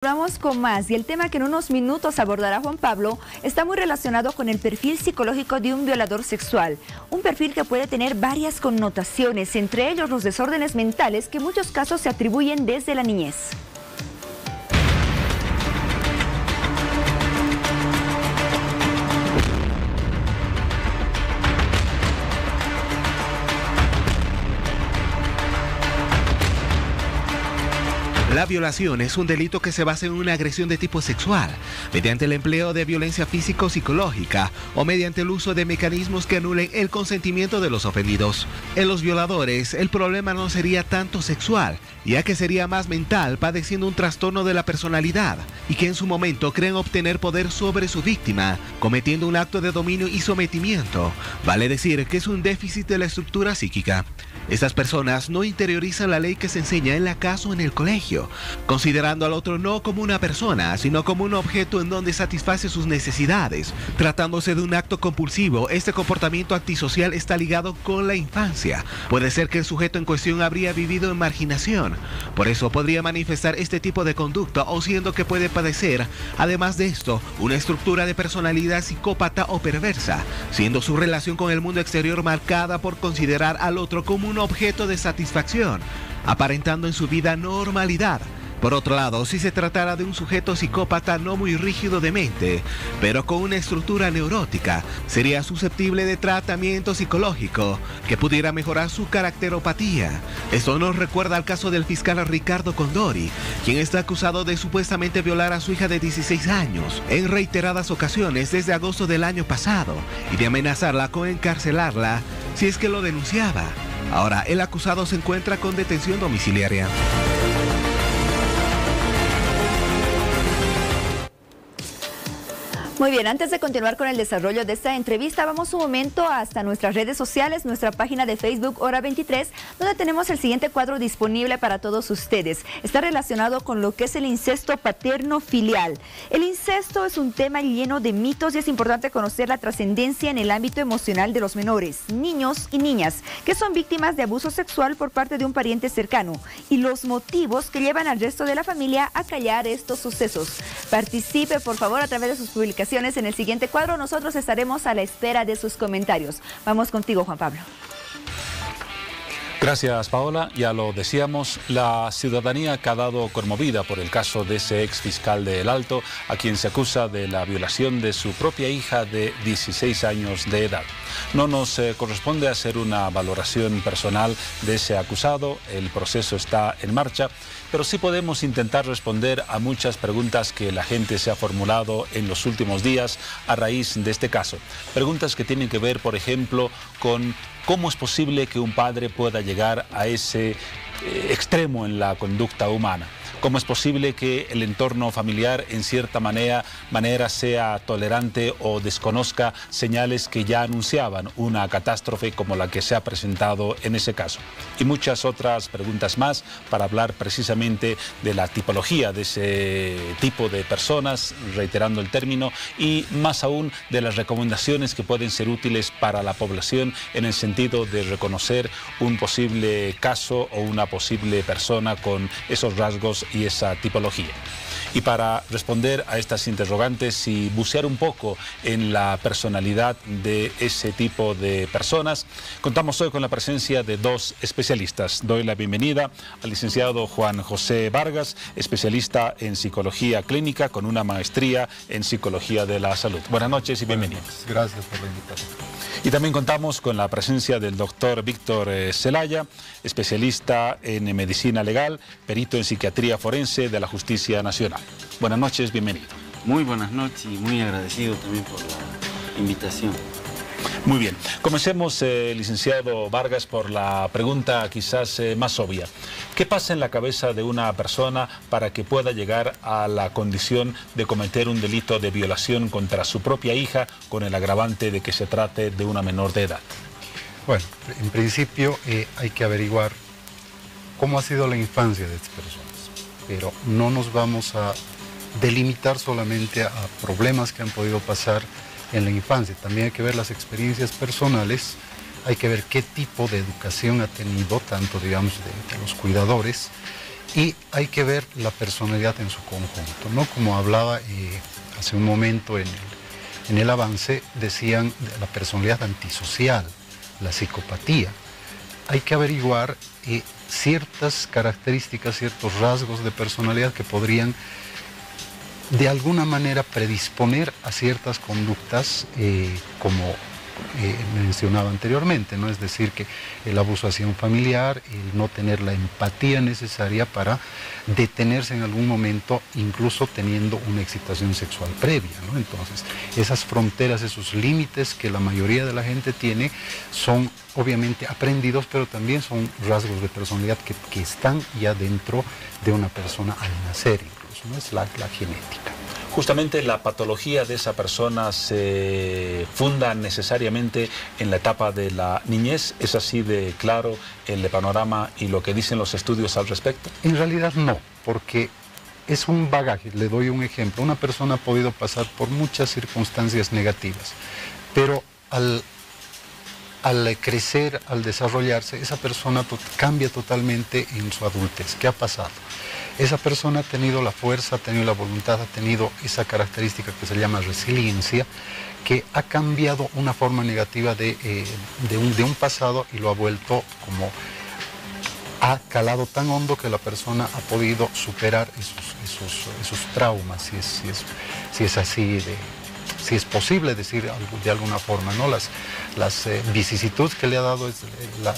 Vamos con más, y el tema que en unos minutos abordará Juan Pablo está muy relacionado con el perfil psicológico de un violador sexual. Un perfil que puede tener varias connotaciones, entre ellos los desórdenes mentales que en muchos casos se atribuyen desde la niñez. La violación es un delito que se basa en una agresión de tipo sexual, mediante el empleo de violencia físico-psicológica o mediante el uso de mecanismos que anulen el consentimiento de los ofendidos. En los violadores, el problema no sería tanto sexual, ya que sería más mental, padeciendo un trastorno de la personalidad, y que en su momento creen obtener poder sobre su víctima, cometiendo un acto de dominio y sometimiento. Vale decir que es un déficit de la estructura psíquica. Estas personas no interiorizan la ley que se enseña en la casa o en el colegio, considerando al otro no como una persona, sino como un objeto en donde satisface sus necesidades. Tratándose de un acto compulsivo, este comportamiento antisocial está ligado con la infancia. Puede ser que el sujeto en cuestión habría vivido en marginación, por eso podría manifestar este tipo de conducta, o siendo que puede padecer, además de esto, una estructura de personalidad psicópata o perversa, siendo su relación con el mundo exterior marcada por considerar al otro como un objeto de satisfacción, aparentando en su vida normalidad. Por otro lado, si se tratara de un sujeto psicópata no muy rígido de mente, pero con una estructura neurótica, sería susceptible de tratamiento psicológico que pudiera mejorar su caracteropatía. Esto nos recuerda al caso del fiscal Ricardo Condori, quien está acusado de supuestamente violar a su hija de 16 años en reiteradas ocasiones desde agosto del año pasado y de amenazarla con encarcelarla si es que lo denunciaba. Ahora, el acusado se encuentra con detención domiciliaria. Muy bien, antes de continuar con el desarrollo de esta entrevista, vamos un momento hasta nuestras redes sociales, nuestra página de Facebook Hora 23, donde tenemos el siguiente cuadro disponible para todos ustedes. Está relacionado con lo que es el incesto paterno-filial. El incesto es un tema lleno de mitos y es importante conocer la trascendencia en el ámbito emocional de los menores, niños y niñas, que son víctimas de abuso sexual por parte de un pariente cercano, y los motivos que llevan al resto de la familia a callar estos sucesos. Participe, por favor, a través de sus publicaciones en el siguiente cuadro. Nosotros estaremos a la espera de sus comentarios. Vamos contigo, Juan Pablo. Gracias, Paola. Ya lo decíamos, la ciudadanía ha quedado conmovida por el caso de ese ex fiscal de El Alto, a quien se acusa de la violación de su propia hija de 16 años de edad. No nos corresponde hacer una valoración personal de ese acusado, el proceso está en marcha, pero sí podemos intentar responder a muchas preguntas que la gente se ha formulado en los últimos días a raíz de este caso. Preguntas que tienen que ver, por ejemplo, con cómo es posible que un padre pueda llegar a ese extremo en la conducta humana. ¿Cómo es posible que el entorno familiar en cierta manera sea tolerante o desconozca señales que ya anunciaban una catástrofe como la que se ha presentado en ese caso? Y muchas otras preguntas más para hablar precisamente de la tipología de ese tipo de personas, reiterando el término, y más aún de las recomendaciones que pueden ser útiles para la población en el sentido de reconocer un posible caso o una posible persona con esos rasgos y esa tipología. Y para responder a estas interrogantes y bucear un poco en la personalidad de ese tipo de personas, contamos hoy con la presencia de dos especialistas. Doy la bienvenida al licenciado Juan José Vargas, especialista en psicología clínica con una maestría en psicología de la salud. Buenas noches y bienvenido. Gracias por la invitación. Y también contamos con la presencia del doctor Víctor Zelaya, especialista en medicina legal, perito en psiquiatría forense de la Justicia Nacional. Buenas noches, bienvenido. Muy buenas noches y muy agradecido también por la invitación. Muy bien, comencemos, licenciado Vargas, por la pregunta quizás más obvia. ¿Qué pasa en la cabeza de una persona para que pueda llegar a la condición de cometer un delito de violación contra su propia hija con el agravante de que se trate de una menor de edad? Bueno, en principio hay que averiguar cómo ha sido la infancia de estas personas, pero no nos vamos a delimitar solamente a problemas que han podido pasar en la infancia. También hay que ver las experiencias personales, hay que ver qué tipo de educación ha tenido, tanto digamos de los cuidadores, Y hay que ver la personalidad en su conjunto, ¿no? Como hablaba hace un momento en el avance, decían la personalidad antisocial, la psicopatía. Hay que averiguar ciertas características, ciertos rasgos de personalidad que podrían de alguna manera predisponer a ciertas conductas como mencionaba anteriormente, ¿no? Es decir, que el abuso hacia un familiar, el no tener la empatía necesaria para detenerse en algún momento, incluso teniendo una excitación sexual previa, ¿no? Entonces, esas fronteras, esos límites que la mayoría de la gente tiene, son obviamente aprendidos, pero también son rasgos de personalidad que están ya dentro de una persona al nacer, incluso, ¿no? Es la genética. Justamente la patología de esa persona se funda necesariamente en la etapa de la niñez. ¿Es así de claro el panorama y lo que dicen los estudios al respecto? En realidad no, porque es un bagaje. Le doy un ejemplo. Una persona ha podido pasar por muchas circunstancias negativas, pero al crecer, al desarrollarse, esa persona cambia totalmente en su adultez. ¿Qué ha pasado? Esa persona ha tenido la fuerza, ha tenido la voluntad, ha tenido esa característica que se llama resiliencia, que ha cambiado una forma negativa de un pasado y lo ha vuelto como... ha calado tan hondo que la persona ha podido superar esos traumas, si es así, si es posible decir de alguna forma, ¿no? Las vicisitudes que le ha dado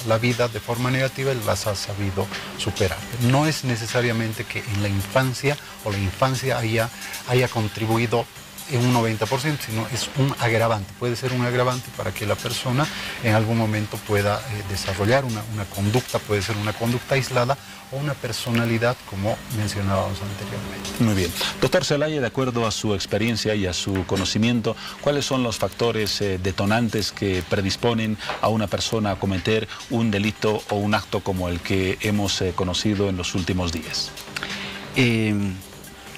la vida de forma negativa, él las ha sabido superar. No es necesariamente que en la infancia o la infancia haya contribuido en un 90%, sino es un agravante, puede ser un agravante para que la persona en algún momento pueda desarrollar una conducta, puede ser una conducta aislada o una personalidad como mencionábamos anteriormente. Muy bien. Doctor Zelaya, de acuerdo a su experiencia y a su conocimiento, ¿cuáles son los factores detonantes que predisponen a una persona a cometer un delito o un acto como el que hemos conocido en los últimos días?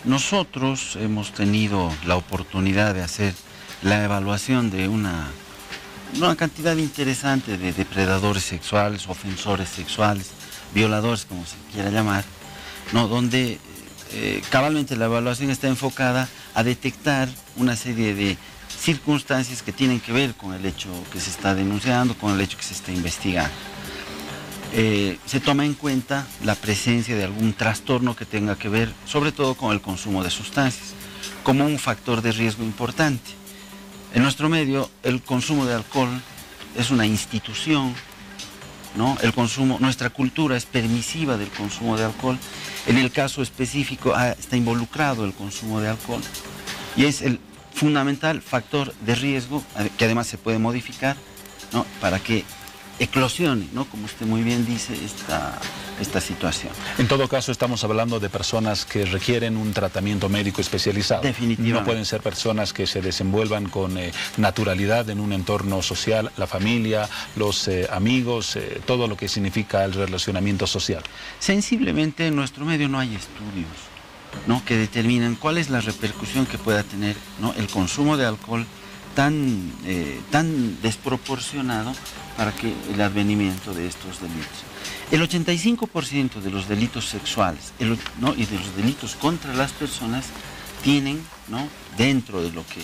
Nosotros hemos tenido la oportunidad de hacer la evaluación de una cantidad interesante de depredadores sexuales, ofensores sexuales, violadores, como se quiera llamar, ¿no? Donde cabalmente la evaluación está enfocada a detectar una serie de circunstancias que tienen que ver con el hecho que se está denunciando, con el hecho que se está investigando. Se toma en cuenta la presencia de algún trastorno que tenga que ver, sobre todo con el consumo de sustancias, como un factor de riesgo importante. En nuestro medio, el consumo de alcohol es una institución, ¿no? Nuestra cultura es permisiva del consumo de alcohol. En el caso específico está involucrado el consumo de alcohol y es el fundamental factor de riesgo, que además se puede modificar, ¿no? Para que eclosione, ¿no? Como usted muy bien dice, esta situación. En todo caso, estamos hablando de personas que requieren un tratamiento médico especializado. Definitivamente. No pueden ser personas que se desenvuelvan con naturalidad en un entorno social, la familia, los amigos, todo lo que significa el relacionamiento social. Sensiblemente en nuestro medio no hay estudios, ¿no? Que determinen cuál es la repercusión que pueda tener, ¿no? El consumo de alcohol tan desproporcionado para que el advenimiento de estos delitos. El 85% de los delitos sexuales, ¿no? Y de los delitos contra las personas tienen, ¿no? Dentro de lo que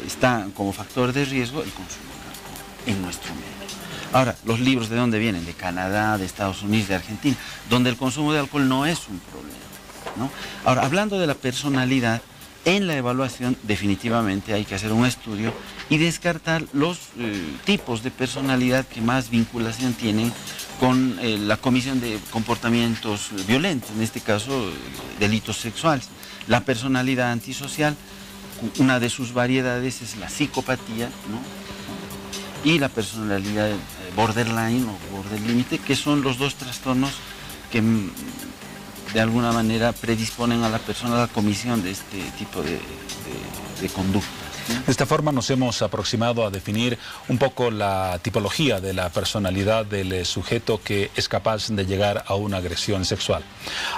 está como factor de riesgo el consumo de alcohol en nuestro medio. Ahora, los libros ¿de dónde vienen? De Canadá, de Estados Unidos, de Argentina, donde el consumo de alcohol no es un problema, ¿no? Ahora, hablando de la personalidad, en la evaluación definitivamente hay que hacer un estudio y descartar los tipos de personalidad que más vinculación tienen con la comisión de comportamientos violentos, en este caso delitos sexuales. La personalidad antisocial, una de sus variedades es la psicopatía, ¿no? Y la personalidad borderline o border límite, que son los dos trastornos que de alguna manera predisponen a la persona a la comisión de este tipo de conductas. De esta forma nos hemos aproximado a definir un poco la tipología de la personalidad del sujeto que es capaz de llegar a una agresión sexual.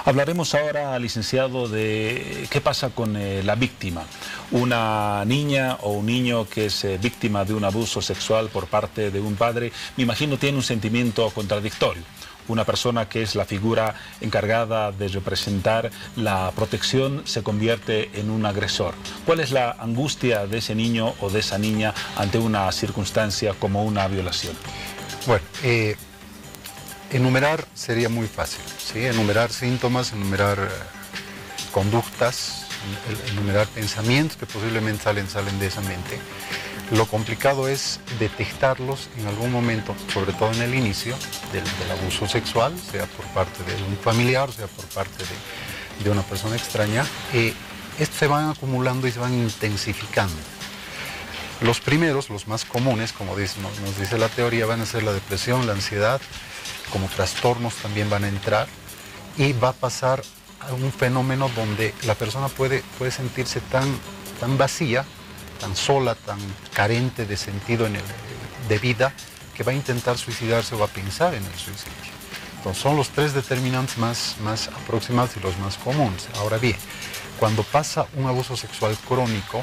Hablaremos ahora, licenciado, de qué pasa con la víctima. Una niña o un niño que es víctima de un abuso sexual por parte de un padre, me imagino tiene un sentimiento contradictorio. una persona que es la figura encargada de representar la protección se convierte en un agresor? ¿Cuál es la angustia de ese niño o de esa niña ante una circunstancia como una violación? Bueno, enumerar sería muy fácil, ¿sí? Enumerar síntomas, enumerar conductas, enumerar pensamientos que posiblemente salen de esa mente. Lo complicado es detectarlos en algún momento, sobre todo en el inicio del abuso sexual, sea por parte de un familiar, sea por parte de una persona extraña. Estos se van acumulando y se van intensificando. Los primeros, los más comunes, como nos dice la teoría, van a ser la depresión, la ansiedad, como trastornos también van a entrar, y va a pasar a un fenómeno donde la persona puede sentirse tan vacía, tan sola, tan carente de sentido de vida, que va a intentar suicidarse o va a pensar en el suicidio. Entonces son los tres determinantes más aproximados y los más comunes. Ahora bien, cuando pasa un abuso sexual crónico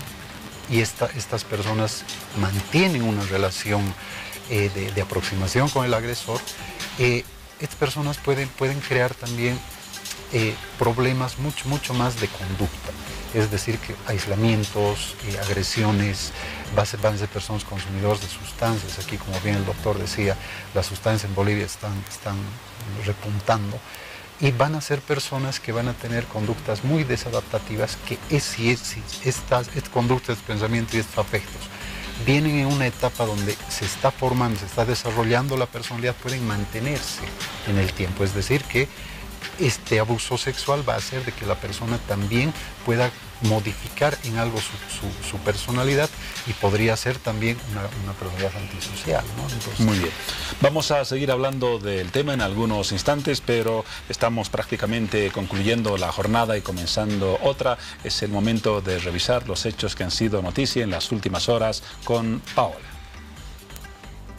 y estas personas mantienen una relación de aproximación con el agresor, estas personas pueden crear también problemas mucho más de conducta. Es decir, que aislamientos, agresiones, van a ser personas consumidores de sustancias. Aquí, como bien el doctor decía, las sustancias en Bolivia están repuntando. Y van a ser personas que van a tener conductas muy desadaptativas, que si estas conductas, pensamientos y estos afectos vienen en una etapa donde se está formando, se está desarrollando la personalidad, pueden mantenerse en el tiempo. Es decir, que este abuso sexual va a hacer de que la persona también pueda modificar en algo su personalidad, y podría ser también una personalidad antisocial, ¿no? Entonces, muy bien. Vamos a seguir hablando del tema en algunos instantes, pero estamos prácticamente concluyendo la jornada y comenzando otra. Es el momento de revisar los hechos que han sido noticia en las últimas horas con Paola.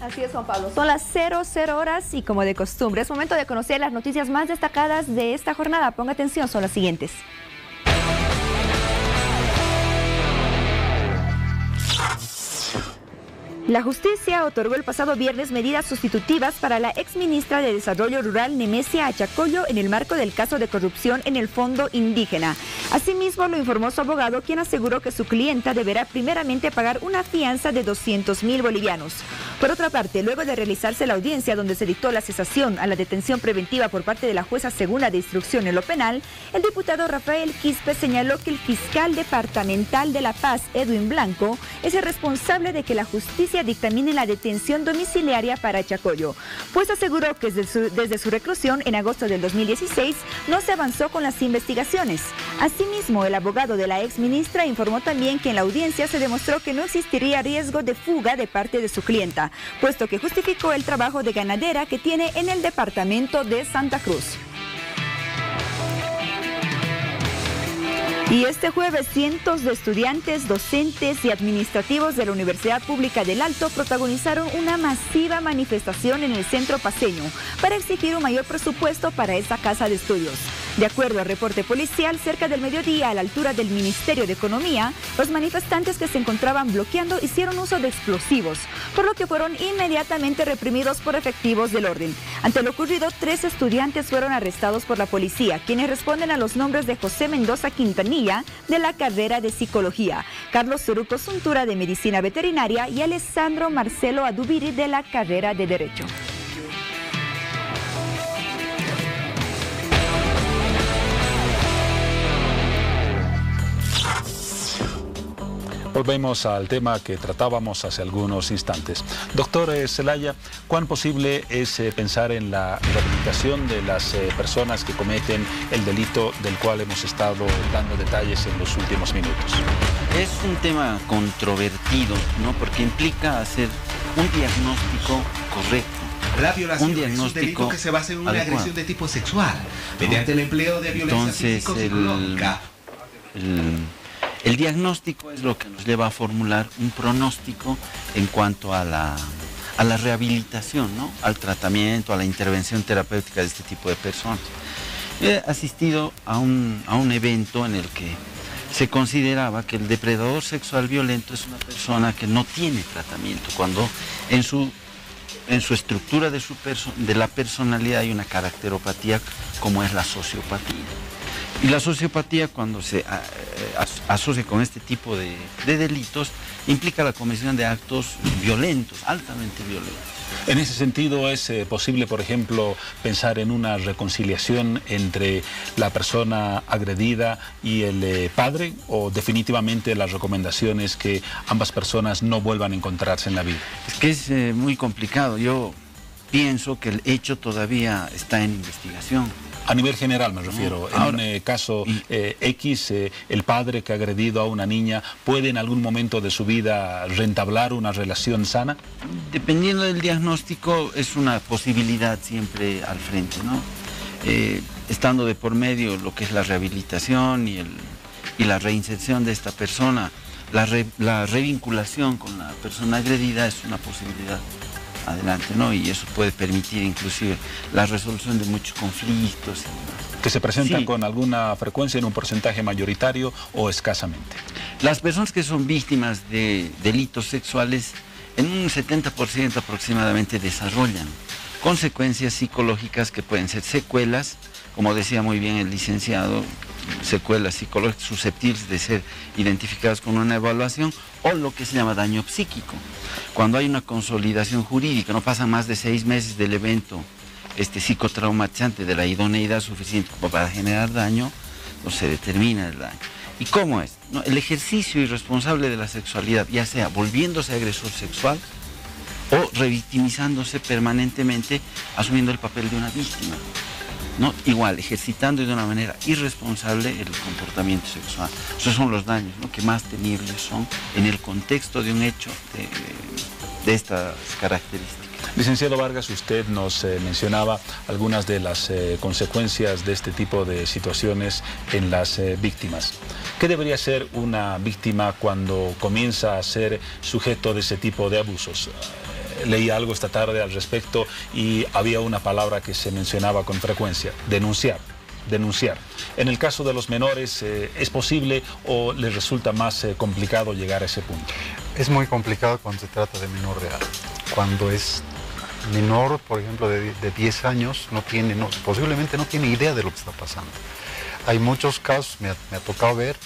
Así es, Juan Pablo. Son las 00 horas y, como de costumbre, es momento de conocer las noticias más destacadas de esta jornada. Ponga atención, son las siguientes. La justicia otorgó el pasado viernes medidas sustitutivas para la exministra de Desarrollo Rural, Nemesia Achacoyo, en el marco del caso de corrupción en el Fondo Indígena. Asimismo, lo informó su abogado, quien aseguró que su clienta deberá primeramente pagar una fianza de 200.000 bolivianos. Por otra parte, luego de realizarse la audiencia donde se dictó la cesación a la detención preventiva por parte de la jueza segunda de instrucción en lo penal, el diputado Rafael Quispe señaló que el fiscal departamental de La Paz, Edwin Blanco, es el responsable de que la justicia dictamine la detención domiciliaria para Achacoyo, pues aseguró que desde su reclusión en agosto del 2016 no se avanzó con las investigaciones. Asimismo, el abogado de la exministra informó también que en la audiencia se demostró que no existiría riesgo de fuga de parte de su clienta, puesto que justificó el trabajo de ganadera que tiene en el departamento de Santa Cruz. Y este jueves, cientos de estudiantes, docentes y administrativos de la Universidad Pública del Alto protagonizaron una masiva manifestación en el centro paceño para exigir un mayor presupuesto para esta casa de estudios. De acuerdo al reporte policial, cerca del mediodía, a la altura del Ministerio de Economía, los manifestantes que se encontraban bloqueando hicieron uso de explosivos, por lo que fueron inmediatamente reprimidos por efectivos del orden. Ante lo ocurrido, 3 estudiantes fueron arrestados por la policía, quienes responden a los nombres de José Mendoza Quintanilla, de la carrera de Psicología, Carlos Zuruco Suntura, de Medicina Veterinaria, y Alessandro Marcelo Adubiri, de la carrera de Derecho. Volvemos al tema que tratábamos hace algunos instantes. Doctor Zelaya, ¿cuán posible es pensar en la rehabilitación de las personas que cometen el delito del cual hemos estado dando detalles en los últimos minutos? Es un tema controvertido, ¿no? Porque implica hacer un diagnóstico correcto. La violación es un delito que se basa en una agresión de tipo sexual, mediante el empleo de violencia físico-psicológica. El diagnóstico es lo que nos lleva a formular un pronóstico en cuanto a la rehabilitación, ¿no? Al tratamiento, a la intervención terapéutica de este tipo de personas. He asistido a un evento en el que se consideraba que el depredador sexual violento es una persona que no tiene tratamiento, cuando en su en su estructura de la personalidad hay una caracteropatía como es la sociopatía. Y la sociopatía, cuando se asocia con este tipo de delitos, implica la comisión de actos violentos, altamente violentos. En ese sentido, ¿es posible, por ejemplo, pensar en una reconciliación entre la persona agredida y el padre? ¿O definitivamente la recomendación es que ambas personas no vuelvan a encontrarse en la vida? Es que es muy complicado. Yo pienso que el hecho todavía está en investigación. A nivel general me refiero. En un caso X, el padre que ha agredido a una niña, ¿puede en algún momento de su vida reentablar una relación sana? Dependiendo del diagnóstico, es una posibilidad siempre al frente, ¿no? Estando de por medio lo que es la rehabilitación y la reinserción de esta persona, la revinculación con la persona agredida es una posibilidad adelante, ¿no? Y eso puede permitir inclusive la resolución de muchos conflictos. ¿Que se presentan con alguna frecuencia, en un porcentaje mayoritario o escasamente? Las personas que son víctimas de delitos sexuales, en un 70% aproximadamente desarrollan consecuencias psicológicas que pueden ser secuelas, como decía muy bien el licenciado, secuelas psicológicas susceptibles de ser identificadas con una evaluación, o lo que se llama daño psíquico. Cuando hay una consolidación jurídica, no pasan más de 6 meses del evento psicotraumatizante, de la idoneidad suficiente para generar daño, entonces se determina el daño. ¿Y cómo es? ¿No? El ejercicio irresponsable de la sexualidad, ya sea volviéndose agresor sexual o revictimizándose permanentemente, asumiendo el papel de una víctima. ¿No? Igual, ejercitando de una manera irresponsable el comportamiento sexual. Esos son los daños, ¿no?, que más temibles son en el contexto de un hecho de estas características. Licenciado Vargas, usted nos mencionaba algunas de las consecuencias de este tipo de situaciones en las víctimas. ¿Qué debería hacer una víctima cuando comienza a ser sujeto de ese tipo de abusos? Leí algo esta tarde al respecto y había una palabra que se mencionaba con frecuencia: denunciar. Denunciar. En el caso de los menores, ¿es posible o les resulta más complicado llegar a ese punto? Es muy complicado cuando se trata de menor de edad. Cuando es menor, por ejemplo, de 10 años, posiblemente no tiene idea de lo que está pasando. Hay muchos casos, me ha tocado ver,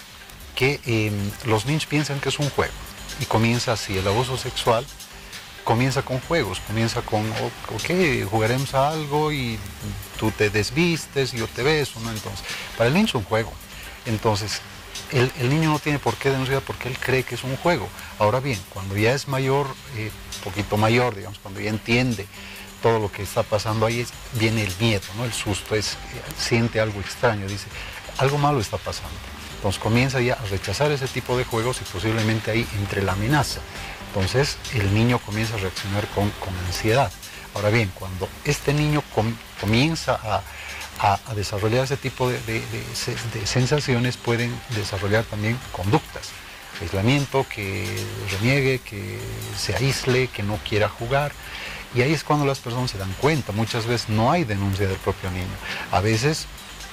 que los niños piensan que es un juego y comienza así. El abuso sexual comienza con juegos, comienza con, ok, jugaremos a algo y tú te desvistes y yo te beso, ¿no? Entonces, para el niño es un juego. Entonces, el niño no tiene por qué denunciar porque él cree que es un juego. Ahora bien, cuando ya es mayor, poquito mayor, digamos, cuando ya entiende todo lo que está pasando ahí, viene el miedo, ¿no? El susto, siente algo extraño, dice, algo malo está pasando. Entonces comienza ya a rechazar ese tipo de juegos y posiblemente ahí entre la amenaza. Entonces el niño comienza a reaccionar con ansiedad. Ahora bien, cuando este niño comienza a desarrollar ese tipo de sensaciones, pueden desarrollar también conductas. Aislamiento, que reniegue, que se aísle, que no quiera jugar. Y ahí es cuando las personas se dan cuenta. Muchas veces no hay denuncia del propio niño. A veces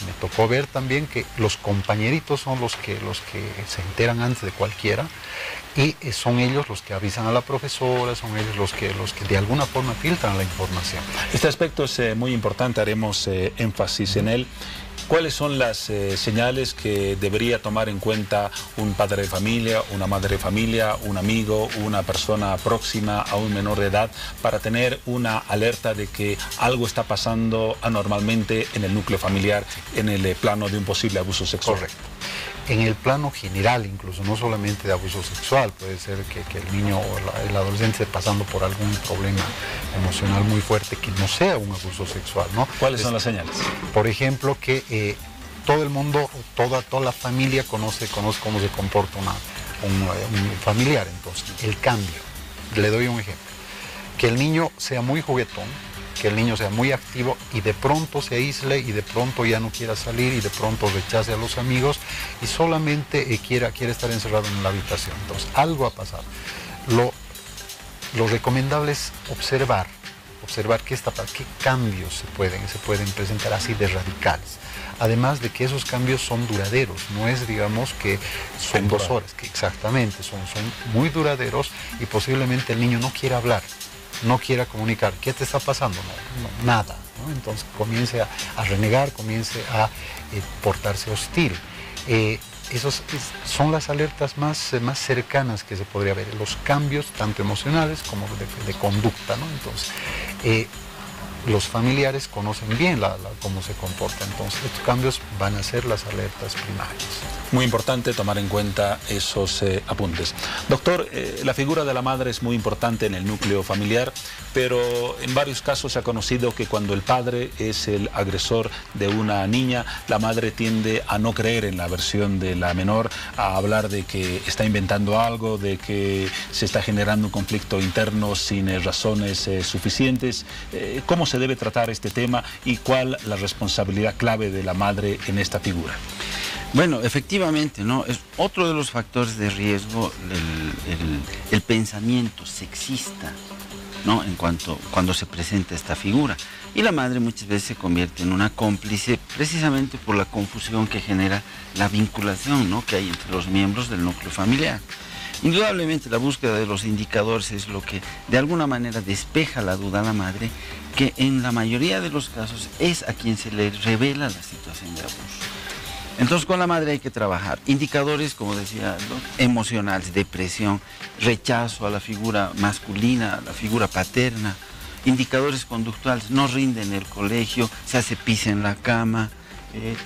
me tocó ver también que los compañeritos son los que se enteran antes de cualquiera, y son ellos los que avisan a la profesora, son ellos los que de alguna forma filtran la información. Este aspecto es muy importante, haremos énfasis en él. ¿Cuáles son las señales que debería tomar en cuenta un padre de familia, una madre de familia, un amigo, una persona próxima a un menor de edad, para tener una alerta de que algo está pasando anormalmente en el núcleo familiar, en el plano de un posible abuso sexual? Correcto. En el plano general, incluso, no solamente de abuso sexual, puede ser que el niño o el adolescente esté pasando por algún problema emocional muy fuerte que no sea un abuso sexual, ¿no? ¿Cuáles son las señales? Por ejemplo, que todo el mundo, toda la familia conoce cómo se comporta un familiar. Entonces, el cambio. Le doy un ejemplo. Que el niño sea muy juguetón, que el niño sea muy activo y de pronto se aísle y de pronto ya no quiera salir y de pronto rechace a los amigos y solamente quiera estar encerrado en la habitación. Entonces, algo ha pasado. Lo recomendable es observar qué cambios se pueden presentar así de radicales. Además de que esos cambios son duraderos, no es, digamos, que son 2 horas, que exactamente, son muy duraderos, y posiblemente el niño no quiera hablar. no quiera comunicar, ¿qué te está pasando? Nada, ¿no? Entonces comience a renegar, comience a portarse hostil. Esos son las alertas más cercanas que se podría ver, los cambios tanto emocionales como de conducta, ¿no? Entonces, los familiares conocen bien cómo se comporta, entonces estos cambios van a ser las alertas primarias. Muy importante tomar en cuenta esos apuntes. Doctor, la figura de la madre es muy importante en el núcleo familiar, pero en varios casos se ha conocido que cuando el padre es el agresor de una niña, la madre tiende a no creer en la versión de la menor, a hablar de que está inventando algo, de que se está generando un conflicto interno sin razones suficientes. ¿Cómo se debe tratar este tema y cuál la responsabilidad clave de la madre en esta figura? Bueno, efectivamente, ¿no? Es otro de los factores de riesgo el pensamiento sexista, ¿no? Cuando se presenta esta figura. Y la madre muchas veces se convierte en una cómplice precisamente por la confusión que genera la vinculación, ¿no?, que hay entre los miembros del núcleo familiar. Indudablemente la búsqueda de los indicadores es lo que de alguna manera despeja la duda a la madre, que en la mayoría de los casos es a quien se le revela la situación de abuso. Entonces con la madre hay que trabajar indicadores, como decía, ¿no?, emocionales, depresión, rechazo a la figura masculina, a la figura paterna, indicadores conductuales, no rinde en el colegio, se hace pis en la cama,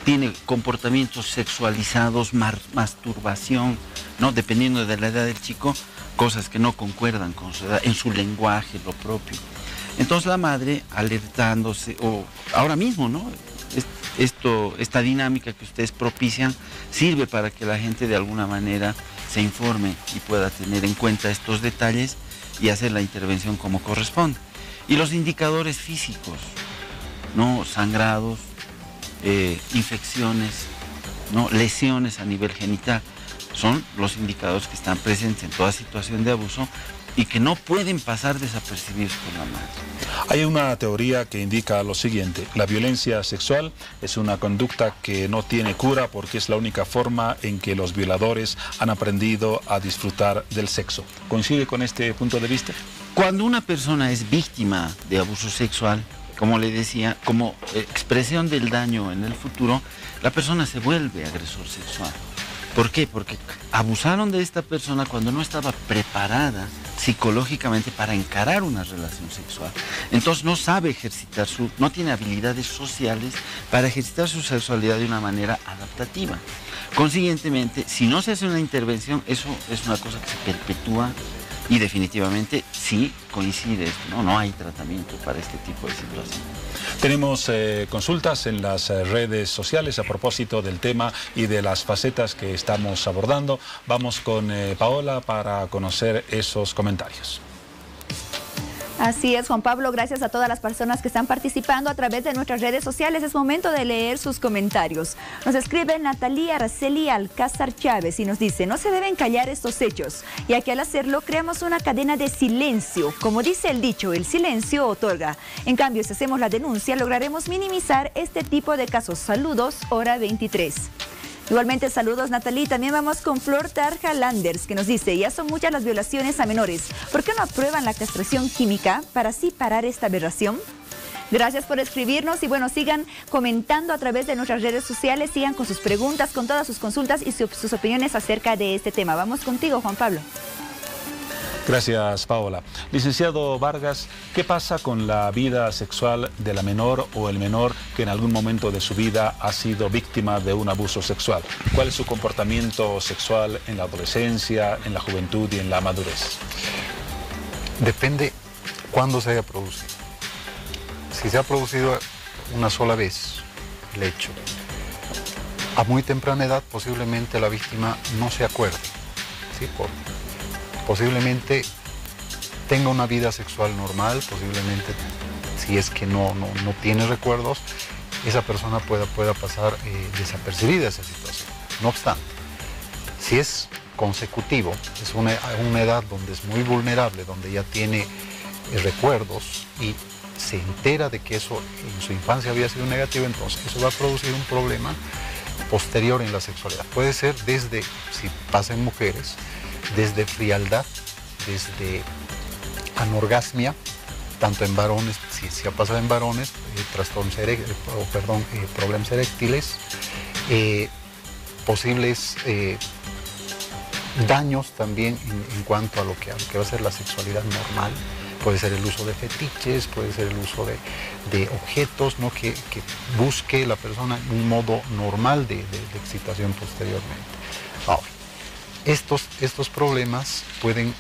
tiene comportamientos sexualizados, masturbación, ¿no?, dependiendo de la edad del chico, cosas que no concuerdan con su edad, en su lenguaje, lo propio. Entonces la madre alertándose, o ahora mismo, ¿no?, esta dinámica que ustedes propician sirve para que la gente de alguna manera se informe y pueda tener en cuenta estos detalles y hacer la intervención como corresponde. Y los indicadores físicos, ¿no?, sangrados, infecciones, ¿no?, lesiones a nivel genital, son los indicadores que están presentes en toda situación de abuso y que no pueden pasar desapercibidos por la madre. Hay una teoría que indica lo siguiente: la violencia sexual es una conducta que no tiene cura porque es la única forma en que los violadores han aprendido a disfrutar del sexo. ¿Coincide con este punto de vista? Cuando una persona es víctima de abuso sexual, como le decía, como expresión del daño en el futuro, la persona se vuelve agresor sexual. ¿Por qué? Porque abusaron de esta persona cuando no estaba preparada psicológicamente para encarar una relación sexual. Entonces no sabe ejercitar no tiene habilidades sociales para ejercitar su sexualidad de una manera adaptativa. Consiguientemente, si no se hace una intervención, eso es una cosa que se perpetúa y definitivamente sí coincide esto, no hay tratamiento para este tipo de situación. Tenemos consultas en las redes sociales a propósito del tema y de las facetas que estamos abordando. Vamos con Paola para conocer esos comentarios. Así es, Juan Pablo, gracias a todas las personas que están participando a través de nuestras redes sociales. Es momento de leer sus comentarios. Nos escribe Natalia Araceli Alcázar Chávez y nos dice: no se deben callar estos hechos, ya que al hacerlo creamos una cadena de silencio. Como dice el dicho, el silencio otorga. En cambio, si hacemos la denuncia, lograremos minimizar este tipo de casos. Saludos, Hora 23. Igualmente, saludos, Natalie. También vamos con Flor Tarja Landers, que nos dice: ya son muchas las violaciones a menores. ¿Por qué no aprueban la castración química para así parar esta aberración? Gracias por escribirnos y bueno, sigan comentando a través de nuestras redes sociales, sigan con sus preguntas, con todas sus consultas y sus opiniones acerca de este tema. Vamos contigo, Juan Pablo. Gracias, Paola. Licenciado Vargas, ¿qué pasa con la vida sexual de la menor o el menor que en algún momento de su vida ha sido víctima de un abuso sexual? ¿Cuál es su comportamiento sexual en la adolescencia, en la juventud y en la madurez? Depende cuándo se haya producido. Si se ha producido una sola vez el hecho, a muy temprana edad posiblemente la víctima no se acuerde, ¿sí? Posiblemente tenga una vida sexual normal, posiblemente si es que no tiene recuerdos, esa persona pueda pasar desapercibida esa situación. No obstante, si es consecutivo, es una edad donde es muy vulnerable, donde ya tiene recuerdos y se entera de que eso en su infancia había sido negativo, entonces eso va a producir un problema posterior en la sexualidad. Puede ser desde, si pasa en mujeres, desde frialdad, desde anorgasmia, tanto en varones, si ha pasado en varones, problemas eréctiles, posibles daños también en cuanto a lo que va a ser la sexualidad normal. Puede ser el uso de fetiches, puede ser el uso de objetos, ¿no? que busque la persona un modo normal de excitación posteriormente. Ahora, estos problemas pueden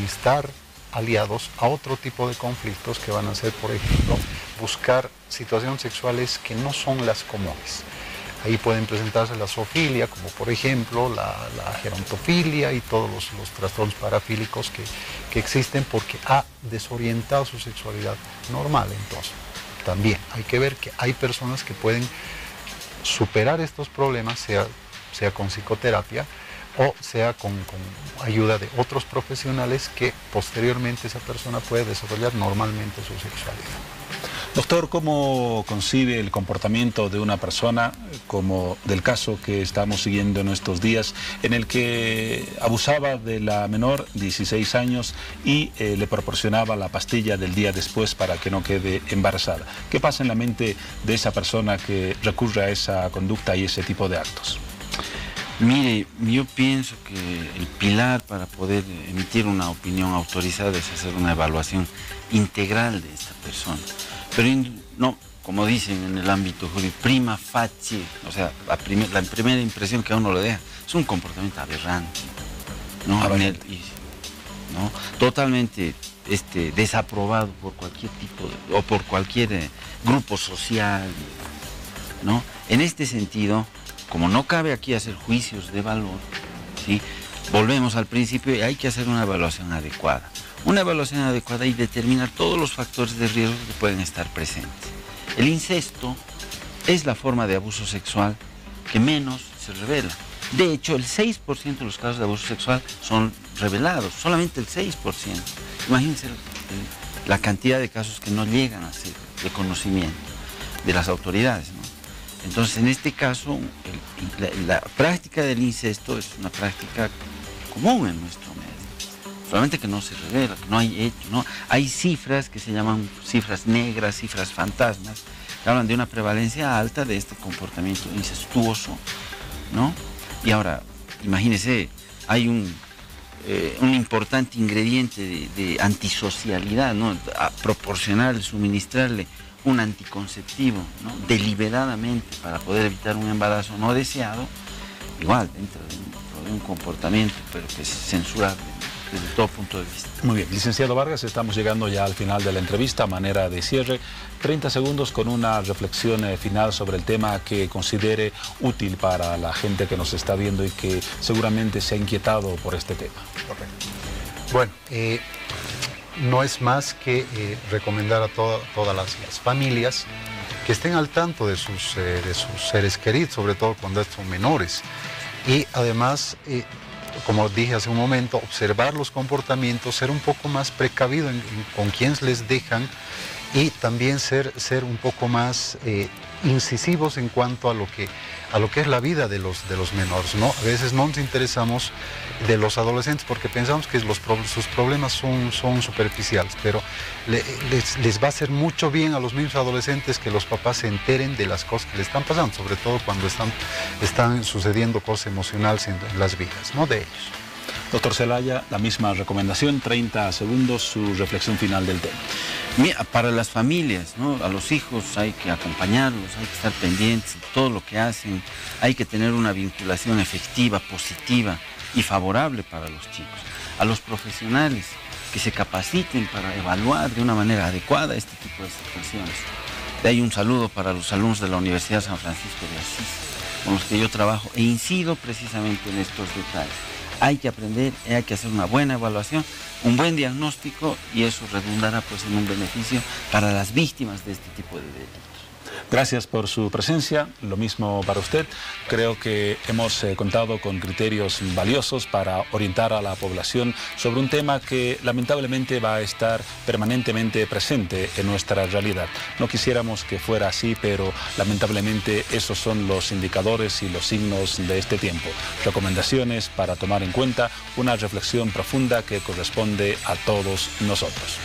estar aliados a otro tipo de conflictos que van a ser, por ejemplo, buscar situaciones sexuales que no son las comunes. Ahí pueden presentarse la zoofilia, como por ejemplo la gerontofilia y todos los trastornos parafílicos que existen porque ha desorientado su sexualidad normal. Entonces, también hay que ver que hay personas que pueden superar estos problemas, sea con psicoterapia o sea con ayuda de otros profesionales que posteriormente esa persona puede desarrollar normalmente su sexualidad. Doctor, ¿cómo concibe el comportamiento de una persona, como del caso que estamos siguiendo en estos días, en el que abusaba de la menor, 16 años, y le proporcionaba la pastilla del día después para que no quede embarazada? ¿Qué pasa en la mente de esa persona que recurre a esa conducta y ese tipo de actos? Mire, yo pienso que el pilar para poder emitir una opinión autorizada es hacer una evaluación integral de esta persona. Pero no, como dicen en el ámbito jurídico, prima facie, o sea, la primera impresión que a uno le deja es un comportamiento aberrante, ¿no? ¿no? Totalmente desaprobado por cualquier tipo o por cualquier grupo social, ¿no? En este sentido, como no cabe aquí hacer juicios de valor, ¿sí? Volvemos al principio y hay que hacer una evaluación adecuada. Una evaluación adecuada y determinar todos los factores de riesgo que pueden estar presentes. El incesto es la forma de abuso sexual que menos se revela. De hecho, el 6% de los casos de abuso sexual son revelados, solamente el 6%. Imagínense la cantidad de casos que no llegan a ser de conocimiento de las autoridades, ¿no? Entonces, en este caso, la práctica del incesto es una práctica común en nuestro medio. Solamente que no se revela, que no hay hecho, ¿no? Hay cifras que se llaman cifras negras, cifras fantasmas, que hablan de una prevalencia alta de este comportamiento incestuoso, ¿no? Y ahora, imagínese, hay un importante ingrediente de antisocialidad, ¿no? A proporcionarle, suministrarle un anticonceptivo, ¿no? Deliberadamente para poder evitar un embarazo no deseado, igual dentro de un comportamiento, pero que es censurable, ¿no? Desde todo punto de vista. Muy bien, licenciado Vargas, estamos llegando ya al final de la entrevista. A manera de cierre, 30 segundos con una reflexión final sobre el tema que considere útil para la gente que nos está viendo y que seguramente se ha inquietado por este tema. Correcto. Bueno, no es más que recomendar a todas las familias que estén al tanto de sus seres queridos, sobre todo cuando son menores. Y además, como dije hace un momento, observar los comportamientos, ser un poco más precavido con quienes les dejan y también ser un poco más incisivos en cuanto a lo que es la vida de los menores, ¿no? A veces no nos interesamos de los adolescentes porque pensamos que sus problemas son superficiales, pero les va a hacer mucho bien a los mismos adolescentes que los papás se enteren de las cosas que les están pasando, sobre todo cuando están sucediendo cosas emocionales en las vidas, ¿no? De ellos. Doctor Zelaya, la misma recomendación, 30 segundos, su reflexión final del tema. Mira, para las familias, ¿no? A los hijos hay que acompañarlos, hay que estar pendientes de todo lo que hacen, hay que tener una vinculación efectiva, positiva y favorable para los chicos. A los profesionales que se capaciten para evaluar de una manera adecuada este tipo de situaciones. De ahí un saludo para los alumnos de la Universidad San Francisco de Asís, con los que yo trabajo e incido precisamente en estos detalles. Hay que aprender, hay que hacer una buena evaluación, un buen diagnóstico y eso redundará pues en un beneficio para las víctimas de este tipo de delitos. Gracias por su presencia, lo mismo para usted. Creo que hemos contado con criterios valiosos para orientar a la población sobre un tema que lamentablemente va a estar permanentemente presente en nuestra realidad. No quisiéramos que fuera así, pero lamentablemente esos son los indicadores y los signos de este tiempo. Recomendaciones para tomar en cuenta, una reflexión profunda que corresponde a todos nosotros.